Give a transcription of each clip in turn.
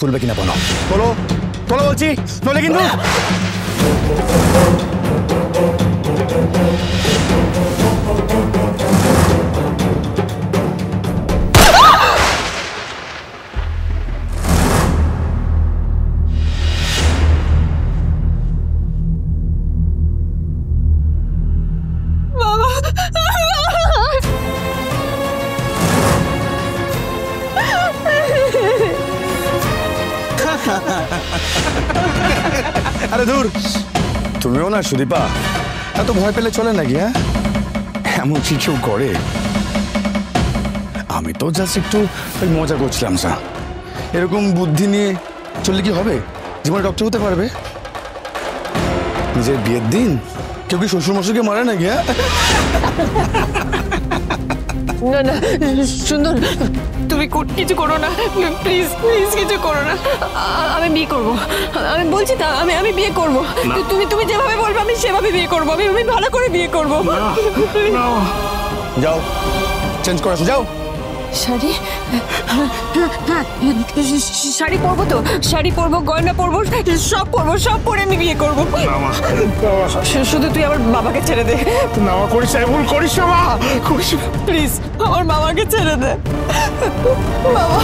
তুলবে কিনা বলো। তোলো তোলো বলছি, নইলে কিন্তু। আরে দূর, তুমিও না সুদীপা, এত ভয় পেলে চলে নাকি? হ্যাঁ, এমন কি কেউ করে? আমি তো জাস্ট একটু মজা করছিলাম। স্যার, এরকম বুদ্ধি নিয়ে চললে কি হবে? জীবনে ডক্টর হতে পারবে? নিজের বিয়ের দিন কেউ কি শ্বশুর মশাইকে মারে নাকি? হ্যাঁ, না না সুন্দর, তুমি কিছু করো না, প্লিজ প্লিজ কিছু করো না। আমি বিয়ে করব, আমি বলছি তা, আমি বিয়ে করব। তুমি যেভাবে বলবে আমি সেভাবে বিয়ে করব। আমি ভালো করে বিয়ে করব। যাও চেঞ্জ করে আসো, যাও। শাড়ি, শাড়ি পরবো তো, শাড়ি পরবো, গয়না পরবো, সব পরবো, সব পরে আমি বিয়ে করবো। শুধু তুই আমার বাবাকে ছেড়ে দে। না করিস, ভুল করিস না, করিস প্লিজ আমার বাবাকে ছেড়ে দে বাবা।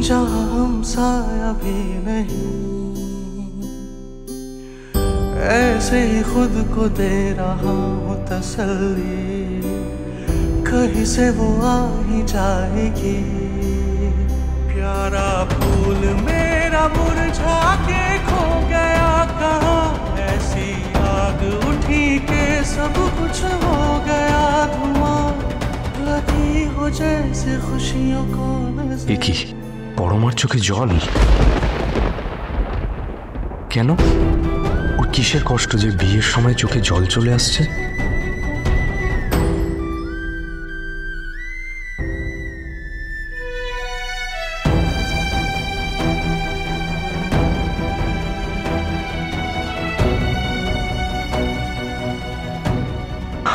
जहाँ हम साया भी नहीं, ऐसे ही खुद को दे रहा हूँ तसल्ली, कहीं से वो आ ही जाएगी। प्यारा फूल मेरा मुरझा के खो गया कहाँ, ऐसी आग उठी के सब कुछ हो गया धुआं, लगी हो जैसे खुशियों को কি পরমার চোখে জল কেন? ওর কিসের কষ্ট যে বিয়ের সময় চোখে জল চলে আসছে?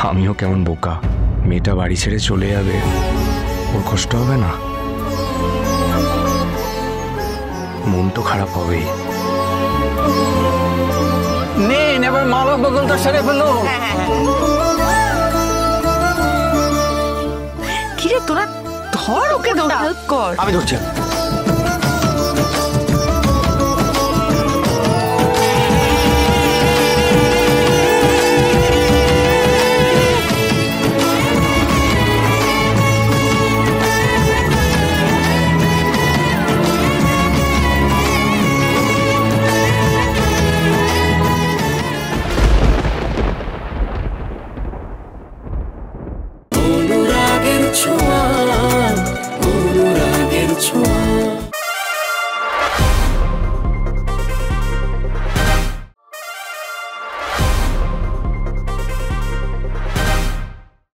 আমিও কেমন বোকা, মেয়েটা বাড়ি ছেড়ে চলে যাবে, ওর কষ্ট হবে না? মন তো খারাপ হবেই। নেন এবার মালক বদলটা সেরে ফেলো। কিরে তোরা ধর ওকে, হেল্প কর। আমি ধরছি। অনুরাগের ছোঁয়া, অনুরাগের ছোঁয়া।